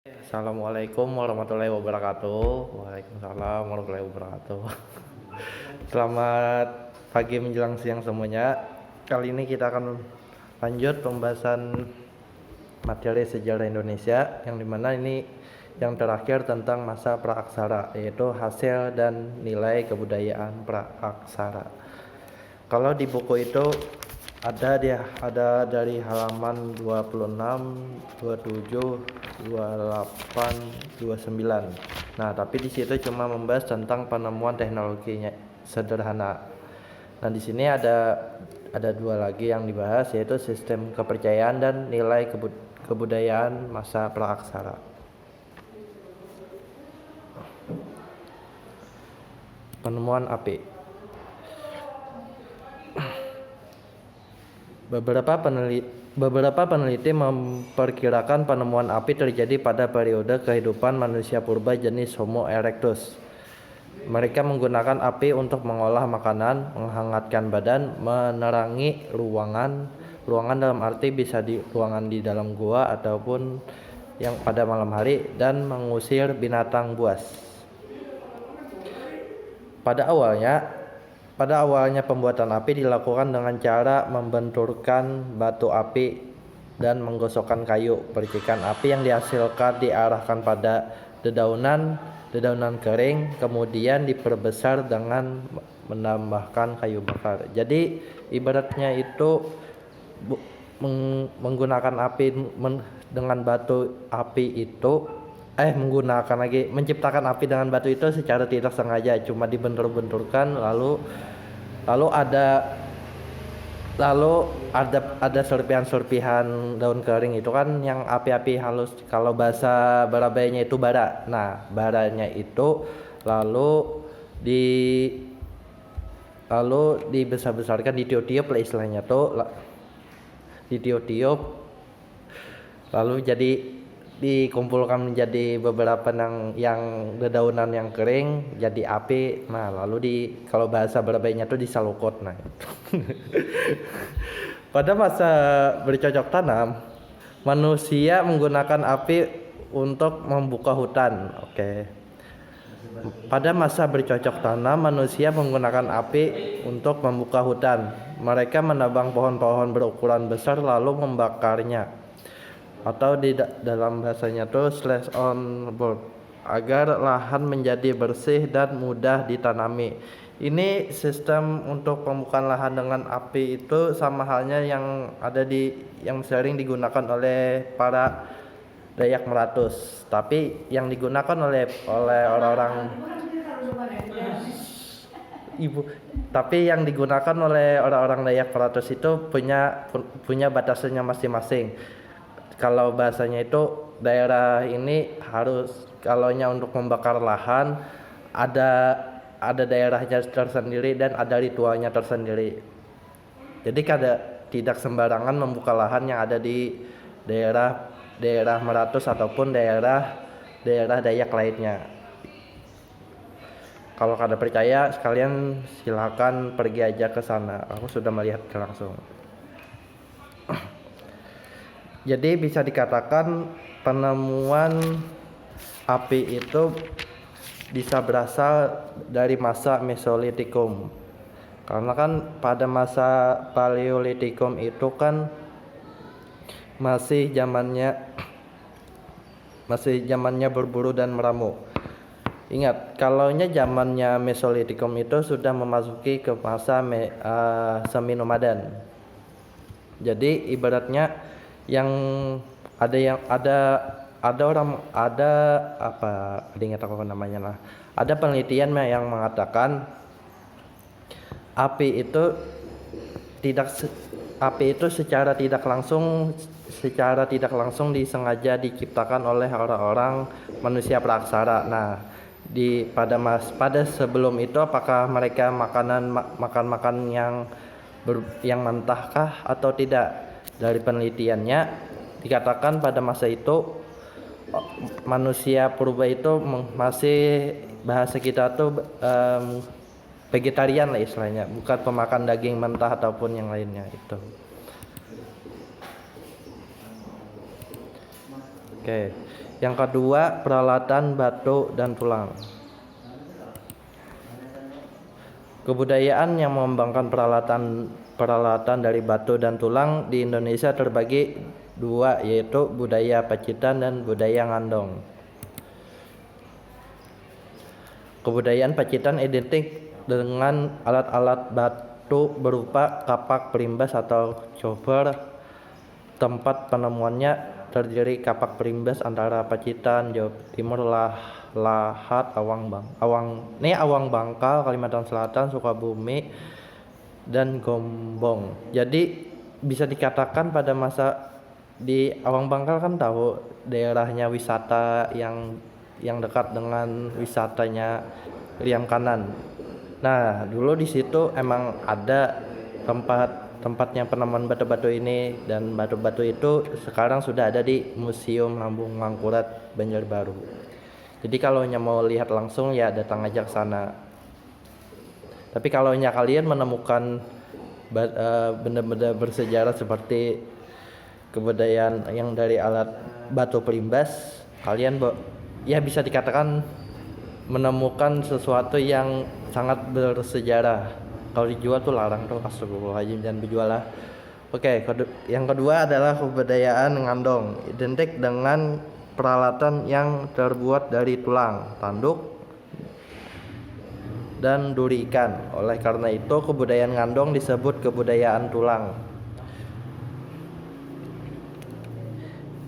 Assalamualaikum warahmatullahi wabarakatuh. Waalaikumsalam warahmatullahi wabarakatuh. Selamat pagi menjelang siang semuanya. Kali ini kita akan lanjut pembahasan materi sejarah Indonesia, yang dimana ini yang terakhir tentang masa praaksara, yaitu hasil dan nilai kebudayaan praaksara. Kalau di buku itu ada dari halaman 26, 27, 28, 29. Nah, tapi di situ cuma membahas tentang penemuan teknologinya sederhana. Nah, di sini ada dua lagi yang dibahas, yaitu sistem kepercayaan dan nilai kebudayaan masa praaksara. Penemuan api. Beberapa peneliti memperkirakan penemuan api terjadi pada periode kehidupan manusia purba jenis Homo erectus. Mereka menggunakan api untuk mengolah makanan, menghangatkan badan, menerangi ruangan dalam arti bisa di ruangan di dalam gua ataupun yang pada malam hari, dan mengusir binatang buas. Pada awalnya pembuatan api dilakukan dengan cara membenturkan batu api dan menggosokkan kayu. Percikan api yang dihasilkan diarahkan pada dedaunan kering, kemudian diperbesar dengan menambahkan kayu bakar. Jadi ibaratnya itu menggunakan api dengan batu api itu menciptakan api dengan batu itu secara tidak sengaja, cuma dibentur-benturkan lalu ada serpihan daun kering itu kan yang api-api halus, kalau bahasa Barabayanya itu bara. Nah, baranya itu lalu dibesar-besarkan, ditiup-tiup lah istilahnya tuh, ditiup-tiup lalu jadi dikumpulkan menjadi beberapa yang dedaunan yang kering jadi api. Nah, lalu kalau bahasa Barabayanya tuh disalukot. Nah, pada masa bercocok tanam, manusia menggunakan api untuk membuka hutan. Pada masa bercocok tanam, manusia menggunakan api untuk membuka hutan. Mereka menebang pohon-pohon berukuran besar lalu membakarnya, atau dalam bahasanya tuh slash on board, agar lahan menjadi bersih dan mudah ditanami. Ini sistem untuk pembukaan lahan dengan api itu sama halnya yang sering digunakan oleh para Dayak Meratus, tapi yang digunakan oleh orang-orang Dayak Meratus itu punya batasannya masing-masing. Kalau bahasanya itu daerah ini harus, kalaunya untuk membakar lahan ada daerahnya tersendiri dan ada ritualnya tersendiri. Jadi tidak sembarangan membuka lahan yang ada di daerah Meratus ataupun daerah Dayak lainnya. Kalau kada percaya, sekalian silakan pergi aja ke sana. Aku sudah melihat langsung. Jadi bisa dikatakan penemuan api itu bisa berasal dari masa Mesolitikum. Karena kan pada masa Paleolitikum itu kan masih zamannya berburu dan meramu. Ingat, kalaunya zamannya Mesolitikum itu sudah memasuki ke masa semi nomaden. Jadi ibaratnya ada penelitian yang mengatakan api itu secara tidak langsung disengaja diciptakan oleh orang-orang manusia praaksara. Nah, pada sebelum itu apakah mereka makan yang mentahkah atau tidak? Dari penelitiannya dikatakan pada masa itu manusia purba itu masih, bahasa kita tuh vegetarian lah istilahnya, bukan pemakan daging mentah ataupun yang lainnya itu. Yang kedua, peralatan batu dan tulang. Kebudayaan yang mengembangkan peralatan dari batu dan tulang di Indonesia terbagi dua, yaitu budaya Pacitan dan budaya Ngandong. Kebudayaan Pacitan identik dengan alat-alat batu berupa kapak perimbas atau chopper. Tempat penemuannya terdiri kapak perimbas antara Pacitan, Jawa Timur, Lahat, Awang Bangkal, Kalimantan Selatan, Sukabumi, dan Gombong. Jadi bisa dikatakan pada masa di Awang Bangkal kan tahu daerahnya wisata yang dekat dengan wisatanya Riam Kanan. Nah, dulu di situ emang ada tempatnya penemuan batu-batu ini, dan batu-batu itu sekarang sudah ada di Museum Lambung Mangkurat Banjarbaru. Jadi kalau mau lihat langsung ya datang aja ke sana. Tapi kalau kalian menemukan benda-benda bersejarah seperti kebudayaan yang dari alat batu perimbas, kalian ya bisa dikatakan menemukan sesuatu yang sangat bersejarah. Kalau dijual tuh larang tuh, astagfirullahaladzim, jangan dijual lah. Oke, yang kedua adalah kebudayaan Ngandong, identik dengan peralatan yang terbuat dari tulang, tanduk, dan duri ikan. Oleh karena itu kebudayaan Ngandong disebut kebudayaan tulang.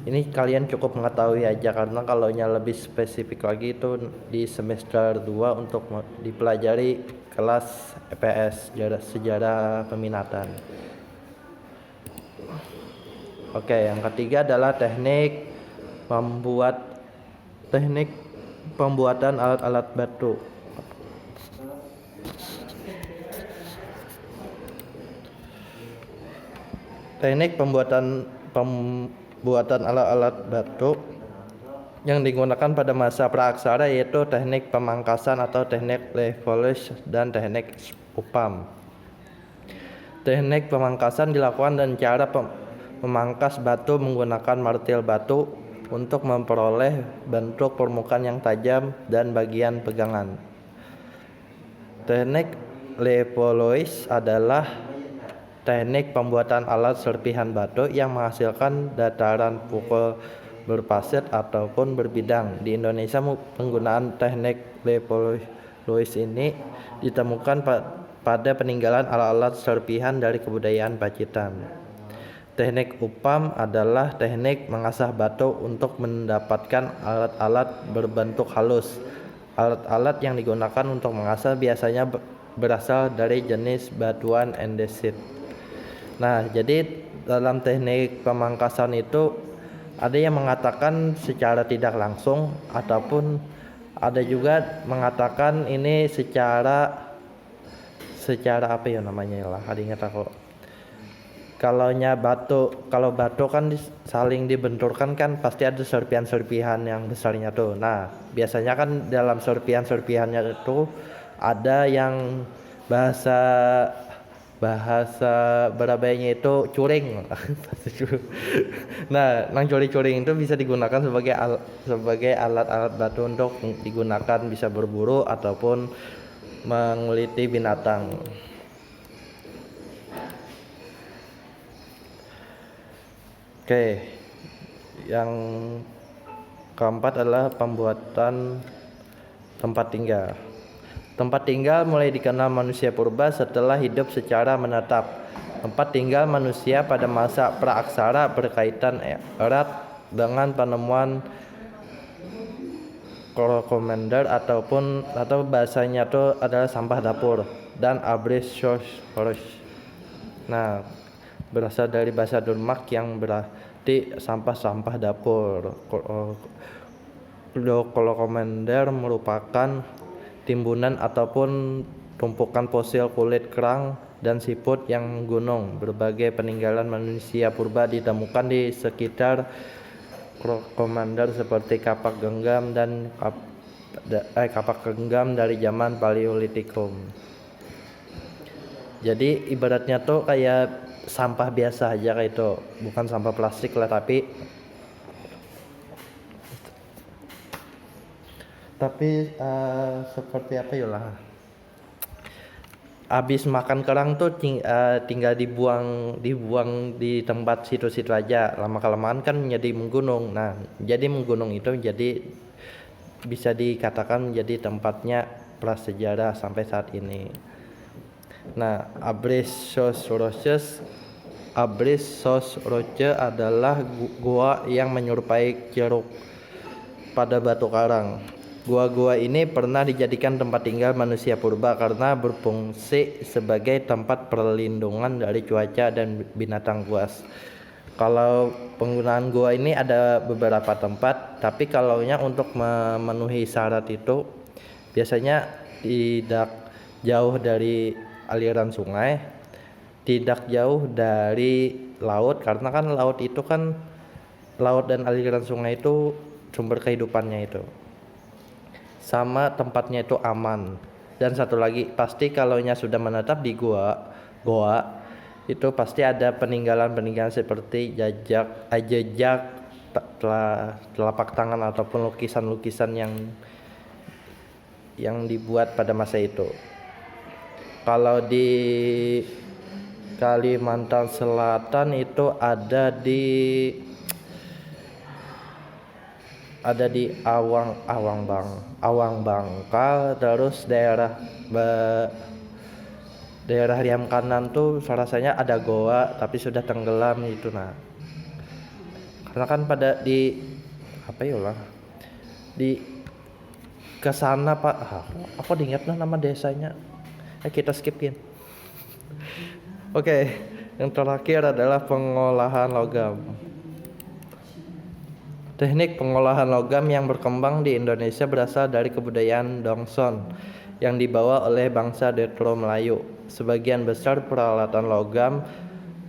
Ini kalian cukup mengetahui aja, karena kalau lebih spesifik lagi itu di semester 2 untuk dipelajari kelas EPS, sejarah peminatan. Oke, yang ketiga adalah teknik pembuatan alat-alat batu. Teknik pembuatan alat-alat batu yang digunakan pada masa praaksara yaitu teknik pemangkasan atau teknik Le Polish dan teknik upam. Teknik pemangkasan dilakukan dengan cara memangkas batu menggunakan martil batu untuk memperoleh bentuk permukaan yang tajam dan bagian pegangan. Teknik Le Polish adalah teknik pembuatan alat serpihan batu yang menghasilkan dataran pukul berpasir ataupun berbidang. Di Indonesia penggunaan teknik Le Polish ini ditemukan pada peninggalan alat-alat serpihan dari kebudayaan Pacitan. Teknik upam adalah teknik mengasah batu untuk mendapatkan alat-alat berbentuk halus. Alat-alat yang digunakan untuk mengasah biasanya berasal dari jenis batuan andesit. Nah, jadi dalam teknik pemangkasan itu ada yang mengatakan secara tidak langsung, ataupun ada juga mengatakan ini secara apa ya namanya lah, ada ingat aku. Kalau batu kan saling dibenturkan kan pasti ada serpihan-serpihan yang besarnya tuh. Nah, biasanya kan dalam serpihan-serpihannya itu ada yang bahasa Barabayanya itu curing. Nah, curing itu bisa digunakan sebagai alat-alat batu untuk digunakan bisa berburu ataupun mengeliti binatang. Oke, yang keempat adalah pembuatan tempat tinggal. Tempat tinggal mulai dikenal manusia purba setelah hidup secara menetap. Tempat tinggal manusia pada masa praaksara berkaitan erat dengan penemuan kolkomender atau bahasanya itu adalah sampah dapur dan abrishos. Nah, berasal dari bahasa Denmark yang berarti sampah dapur. Kolkomender merupakan timbunan ataupun tumpukan fosil kulit kerang dan siput yang gunung. Berbagai peninggalan manusia purba ditemukan di sekitar kolkomender seperti kapak genggam dari zaman Paleolitikum. Jadi ibaratnya tuh kayak sampah biasa aja kayak itu, bukan sampah plastik lah, tapi tapi seperti apa ya lah, habis makan kerang tuh tinggal dibuang di tempat situ-situ aja, lama kelamaan kan menjadi menggunung. Nah, jadi menggunung itu jadi bisa dikatakan menjadi tempatnya prasejarah sampai saat ini. Nah, Abruzos Roche adalah gua yang menyerupai ceruk pada batu karang. Gua-gua ini pernah dijadikan tempat tinggal manusia purba karena berfungsi sebagai tempat perlindungan dari cuaca dan binatang buas. Kalau penggunaan gua ini ada beberapa tempat, tapi kalaunya untuk memenuhi syarat itu biasanya tidak jauh dari aliran sungai, tidak jauh dari laut, karena kan laut dan aliran sungai itu sumber kehidupannya itu. Sama tempatnya itu aman. Dan satu lagi, pasti kalaunya sudah menetap di goa itu pasti ada peninggalan seperti jejak telapak tangan ataupun lukisan-lukisan yang dibuat pada masa itu. Kalau di Kalimantan Selatan itu ada di Awang Bangkal, terus daerah Riam Kanan tuh rasanya ada goa tapi sudah tenggelam itu. Nah, karena kan pada di kesana Pak, apa diingatnya nama desanya, kita skipin. Oke, yang terakhir adalah pengolahan logam. Teknik pengolahan logam yang berkembang di Indonesia berasal dari kebudayaan Dongson yang dibawa oleh bangsa Detro Melayu. Sebagian besar peralatan logam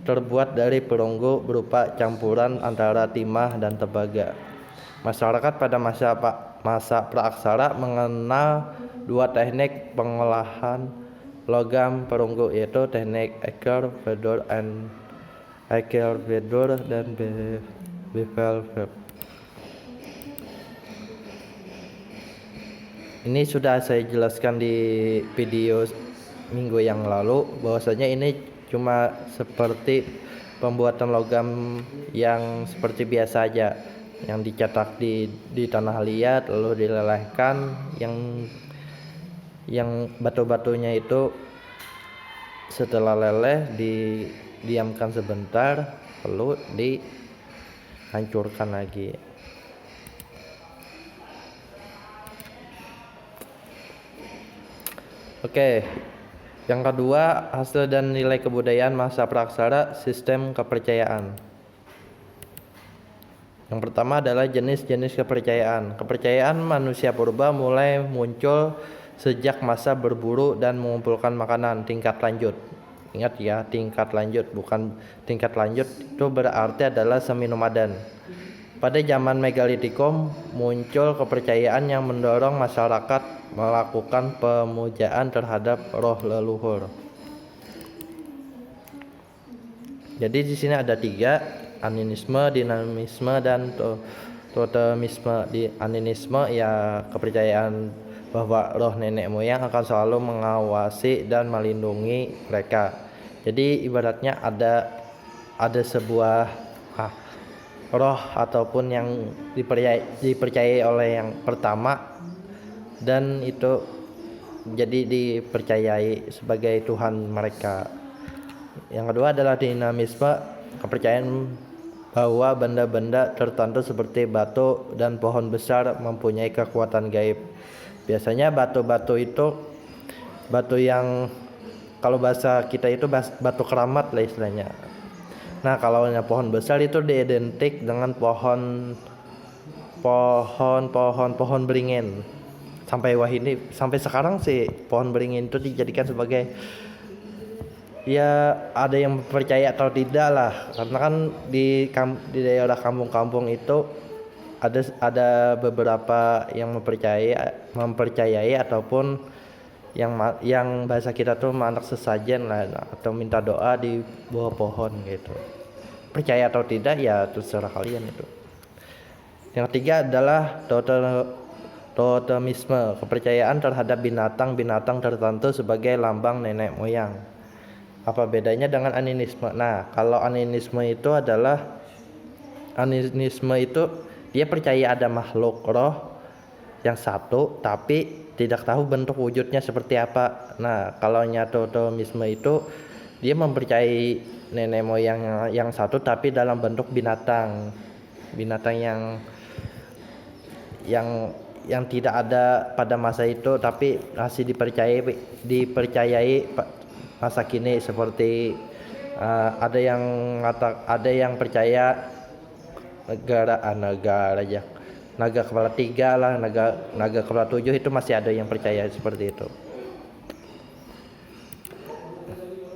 terbuat dari perunggu berupa campuran antara timah dan tembaga. Masyarakat pada masa praaksara mengenal dua teknik pengolahan logam perunggu, yaitu teknik Eker-Vedor dan Bevel. Ini sudah saya jelaskan di video minggu yang lalu, bahwasanya ini cuma seperti pembuatan logam yang seperti biasa aja, yang dicetak di tanah liat lalu dilelehkan, yang batu-batunya itu setelah leleh didiamkan sebentar lalu dihancurkan lagi. Oke, yang kedua, hasil dan nilai kebudayaan masa praaksara, sistem kepercayaan. Yang pertama adalah jenis-jenis kepercayaan. Kepercayaan manusia purba mulai muncul sejak masa berburu dan mengumpulkan makanan tingkat lanjut. Ingat ya, tingkat lanjut, bukan tingkat lanjut itu berarti adalah semi nomaden. Pada zaman megalitikum muncul kepercayaan yang mendorong masyarakat melakukan pemujaan terhadap roh leluhur. Jadi di sini ada 3, animisme, dinamisme, dan totemisme. Di animisme ya kepercayaan bahwa roh nenek moyang akan selalu mengawasi dan melindungi mereka. Jadi ibaratnya ada sebuah roh ataupun yang dipercayai oleh yang pertama, dan itu jadi dipercayai sebagai Tuhan mereka. Yang kedua adalah dinamisme, kepercayaan bahwa benda-benda tertentu seperti batu dan pohon besar mempunyai kekuatan gaib. Biasanya batu-batu itu batu yang kalau bahasa kita itu batu keramat lah istilahnya. Nah, kalau pohon besar itu diidentik dengan pohon beringin. Sampai sekarang sih pohon beringin itu dijadikan sebagai, ya ada yang percaya atau tidak lah, karena kan di daerah kampung-kampung itu ada beberapa yang mempercayai ataupun yang bahasa kita tuh anak sesajen lah, atau minta doa di bawah pohon gitu. Percaya atau tidak ya terserah kalian itu. Yang ketiga adalah totemisme, kepercayaan terhadap binatang-binatang tertentu sebagai lambang nenek moyang. Apa bedanya dengan animisme? Nah, kalau animisme itu dia percaya ada makhluk roh yang satu tapi tidak tahu bentuk wujudnya seperti apa. Nah, kalau totemisme itu dia mempercayai nenek moyang yang satu tapi dalam bentuk binatang yang tidak ada pada masa itu tapi masih dipercayai masa kini, seperti ada yang percaya naga kepala 3 lah, naga kepala 7 itu masih ada yang percaya seperti itu.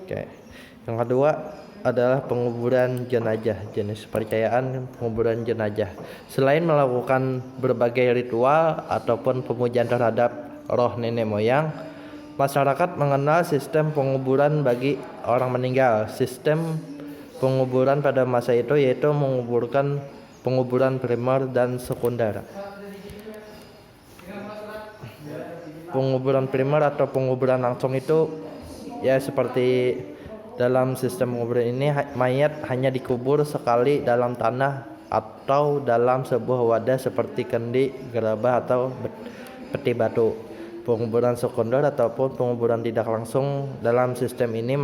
Oke. Yang kedua adalah penguburan jenazah. Jenis percayaan penguburan jenazah. Selain melakukan berbagai ritual ataupun pemujaan terhadap roh nenek moyang, masyarakat mengenal sistem penguburan bagi orang meninggal. Sistem penguburan pada masa itu yaitu penguburan primer dan sekunder. Penguburan primer atau penguburan langsung itu ya seperti dalam sistem penguburan ini mayat hanya dikubur sekali dalam tanah atau dalam sebuah wadah seperti kendi, gerabah atau peti batu. Penguburan sekunder ataupun penguburan tidak langsung, dalam sistem ini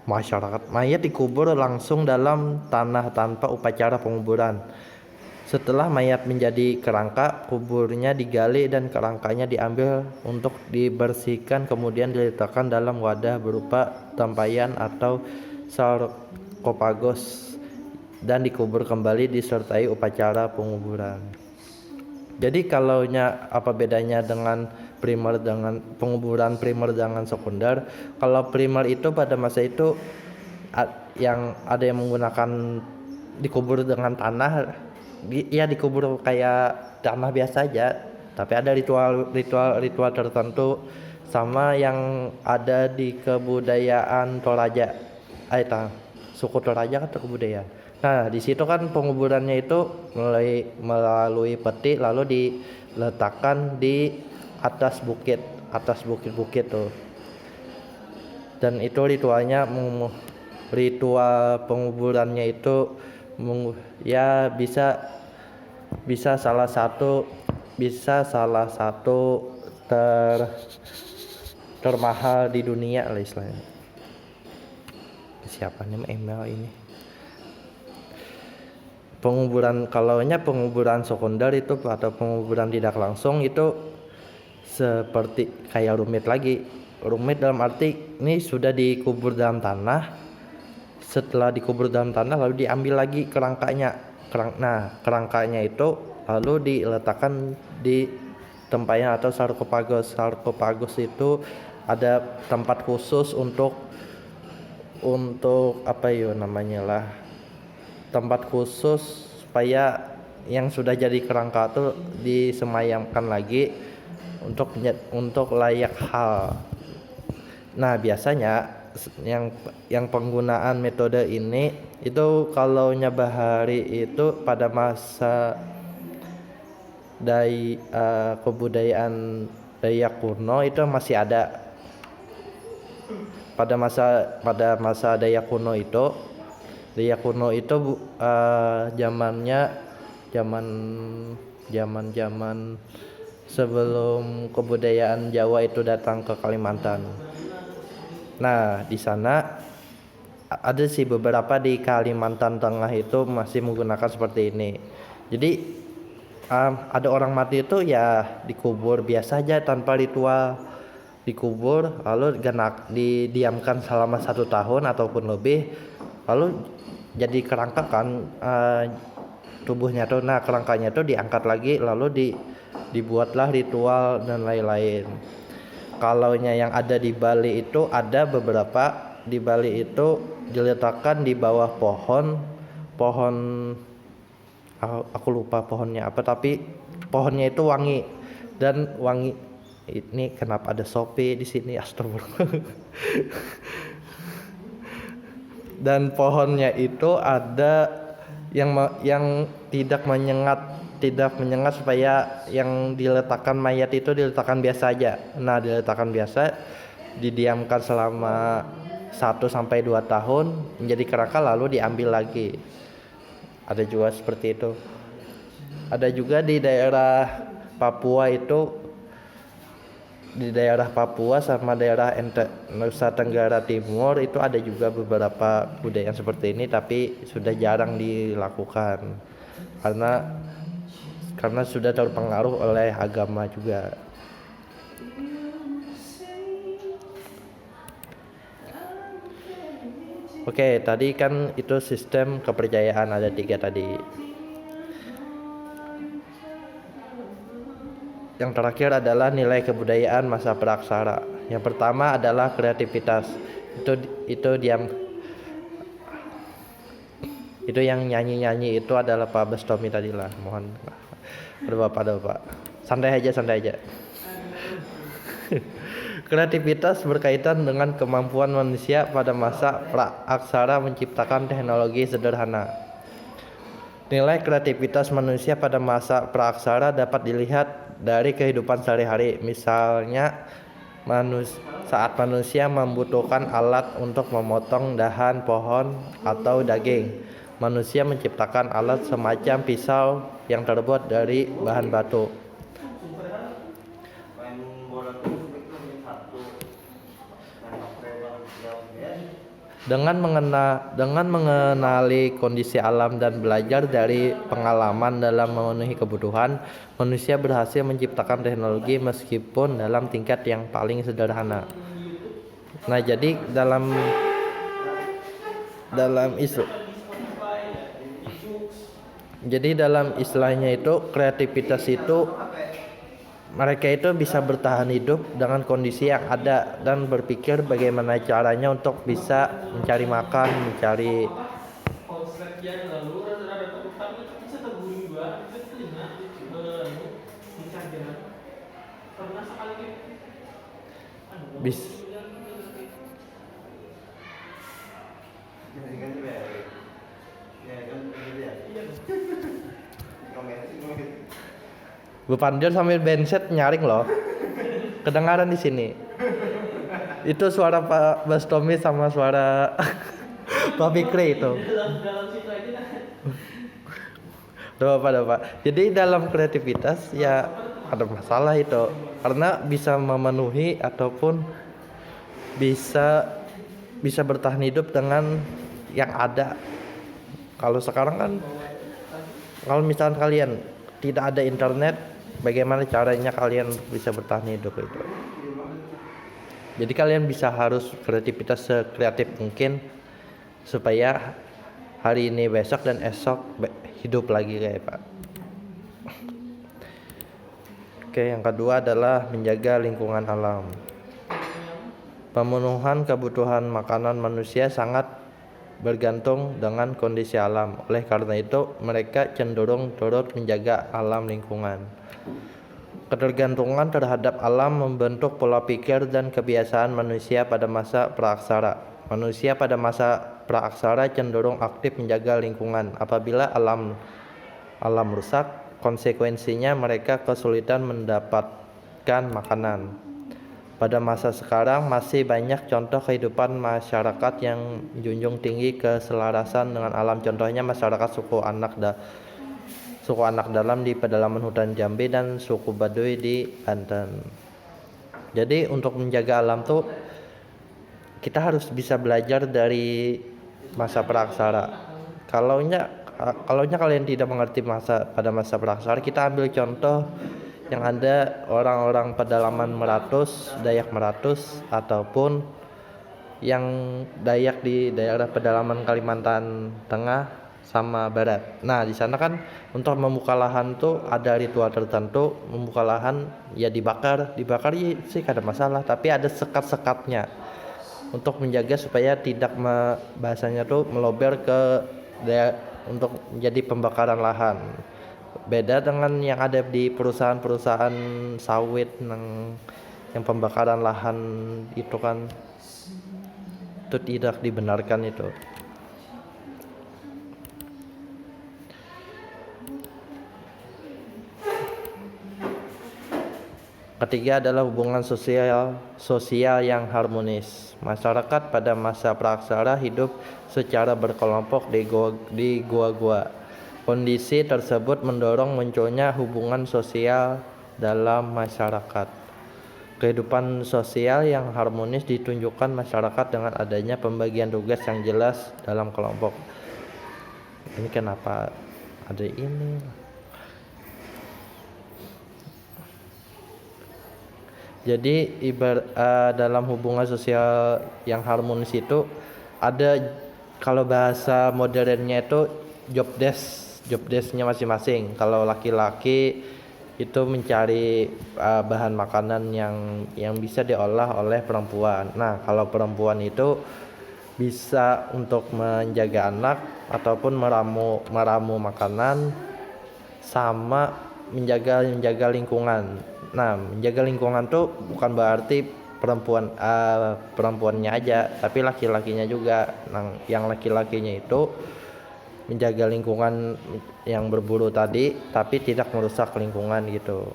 mayat dikubur langsung dalam tanah tanpa upacara penguburan. Setelah mayat menjadi kerangka, kuburnya digali dan kerangkanya diambil untuk dibersihkan, kemudian diletakkan dalam wadah berupa tempayan atau sarkofagos dan dikubur kembali disertai upacara penguburan. Jadi apa bedanya dengan penguburan primer dengan sekunder? Kalau primer itu pada masa itu yang ada yang menggunakan dikubur dengan tanah, ya dikubur kayak tanah biasa aja, tapi ada ritual tertentu sama yang ada di kebudayaan Toraja. Suku Toraja kan kebudayaan. Nah, di situ kan penguburannya itu melalui peti lalu diletakkan di atas bukit-bukit tuh. Dan itu ritual penguburannya itu ya bisa salah satu termahal di dunia lah istilahnya. Siapa nih email ini? Penguburan sekunder itu atau penguburan tidak langsung itu seperti kayak rumit dalam arti ini sudah dikubur dalam tanah. Setelah dikubur dalam tanah lalu diambil lagi kerangkanya. Kerangkanya itu lalu diletakkan di tempayan atau sarkofagos. Sarkofagos itu ada tempat khusus untuk tempat khusus supaya yang sudah jadi kerangka itu disemayamkan lagi untuk layak hal. Nah, biasanya yang penggunaan metode ini itu kalau Nyabahari itu pada masa kebudayaan Dayak kuno itu masih ada. Pada masa Dayak kuno itu zaman sebelum kebudayaan Jawa itu datang ke Kalimantan. Nah, di sana ada sih beberapa di Kalimantan Tengah itu masih menggunakan seperti ini. Jadi ada orang mati itu ya dikubur biasa aja tanpa ritual, dikubur lalu didiamkan selama 1 tahun ataupun lebih, lalu jadi kerangka kan tubuhnya tuh. Nah, kerangkanya tuh diangkat lagi lalu dibuatlah ritual dan lain-lain. Kalau yang ada di Bali itu ada beberapa. Di Bali itu diletakkan di bawah pohon aku lupa pohonnya apa, tapi pohonnya itu wangi ini. Kenapa ada Shopee di sini? Astagfirullah. Dan pohonnya itu ada yang tidak menyengat supaya yang diletakkan mayat itu diletakkan biasa aja. Nah, diletakkan biasa, didiamkan selama 1 sampai 2 tahun menjadi kerangka lalu diambil lagi. Ada juga seperti itu. Ada juga di daerah Papua itu, di daerah Papua sama daerah Nusa Tenggara Timur itu ada juga beberapa budaya seperti ini, tapi sudah jarang dilakukan karena sudah terpengaruh oleh agama juga. Oke, tadi kan itu sistem kepercayaan ada 3 tadi. Yang terakhir adalah nilai kebudayaan masa praksara. Yang pertama adalah kreativitas. Itu yang nyanyi itu adalah Pak Bastomi tadi lah. Mohon ada Bapak. Santai aja. Kreativitas berkaitan dengan kemampuan manusia pada masa praaksara menciptakan teknologi sederhana. Nilai kreativitas manusia pada masa praaksara dapat dilihat dari kehidupan sehari-hari. Misalnya saat manusia membutuhkan alat untuk memotong dahan pohon atau daging, manusia menciptakan alat semacam pisau yang terbuat dari bahan batu. Dengan mengenali kondisi alam dan belajar dari pengalaman dalam memenuhi kebutuhan, manusia berhasil menciptakan teknologi meskipun dalam tingkat yang paling sederhana. Nah, jadi dalam istilahnya itu kreativitas itu mereka itu bisa bertahan hidup dengan kondisi yang ada dan berpikir bagaimana caranya untuk bisa mencari makan, mencari Bu Pandir sambil benset nyaring loh. Kedengaran di sini. Itu suara Pak Bastomi sama suara Pak Fikri itu. Pak. Jadi dalam kreativitas ya ada masalah itu karena bisa memenuhi ataupun bisa bertahan hidup dengan yang ada. Kalau sekarang kan, kalau misalnya kalian tidak ada internet, bagaimana caranya kalian bisa bertahan hidup itu? Jadi kalian harus kreativitas sekreatif mungkin supaya hari ini, besok dan esok hidup lagi kayak Pak. Oke, yang kedua adalah menjaga lingkungan alam. Pemenuhan kebutuhan makanan manusia sangat bergantung dengan kondisi alam. Oleh karena itu, mereka cenderung turut menjaga alam lingkungan. Ketergantungan terhadap alam membentuk pola pikir dan kebiasaan manusia pada masa praaksara. Manusia pada masa praaksara cenderung aktif menjaga lingkungan. Apabila alam rusak, konsekuensinya mereka kesulitan mendapatkan makanan. Pada masa sekarang masih banyak contoh kehidupan masyarakat yang menjunjung tinggi keselarasan dengan alam. Contohnya masyarakat suku anak dalam di pedalaman hutan Jambi dan suku Baduy di Banten. Jadi untuk menjaga alam tuh kita harus bisa belajar dari masa praaksara. Kalaunya kalian tidak mengerti pada masa praaksara, kita ambil contoh yang ada orang-orang pedalaman Dayak Meratus ataupun yang Dayak di daerah pedalaman Kalimantan Tengah sama Barat. Nah, di sana kan untuk membuka lahan tuh ada ritual tertentu. Membuka lahan ya dibakar ya sih kada masalah, tapi ada sekat-sekatnya untuk menjaga supaya tidak bahasanya tuh melober ke untuk menjadi pembakaran lahan. Beda dengan yang ada di perusahaan sawit yang pembakaran lahan itu kan itu tidak dibenarkan itu. Ketiga adalah hubungan sosial yang harmonis. Masyarakat pada masa praksara hidup secara berkelompok di gua-gua. Kondisi tersebut mendorong munculnya hubungan sosial dalam masyarakat. Kehidupan sosial yang harmonis ditunjukkan masyarakat dengan adanya pembagian tugas yang jelas dalam kelompok. Ini kenapa ada ini? Jadi dalam hubungan sosial yang harmonis itu ada, kalau bahasa modernnya itu job desknya masing-masing. Kalau laki-laki itu mencari bahan makanan yang bisa diolah oleh perempuan. Nah, kalau perempuan itu bisa untuk menjaga anak ataupun meramu makanan sama menjaga lingkungan. Nah, menjaga lingkungan tuh bukan berarti perempuannya aja, tapi laki-lakinya juga. Nah, yang laki-lakinya itu menjaga lingkungan yang berburu tadi, tapi tidak merusak lingkungan gitu.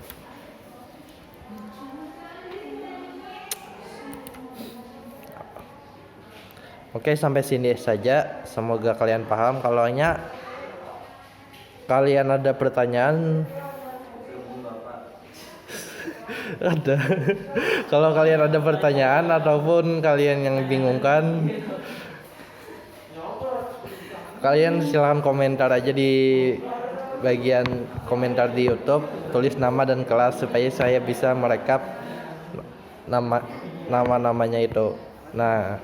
Oke, sampai sini saja. Semoga kalian paham. Kalau kalian ada pertanyaan, ada. Kalau kalian ada pertanyaan ataupun kalian yang bingungkan, kalian silahkan komentar aja di bagian komentar di YouTube, tulis nama dan kelas supaya saya bisa merekap namanya itu. Nah,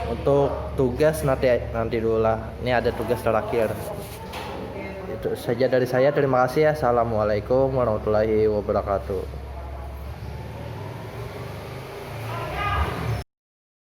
untuk tugas nanti dulu lah. Ini ada tugas terakhir. Itu saja dari saya. Terima kasih ya. Assalamualaikum warahmatullahi wabarakatuh.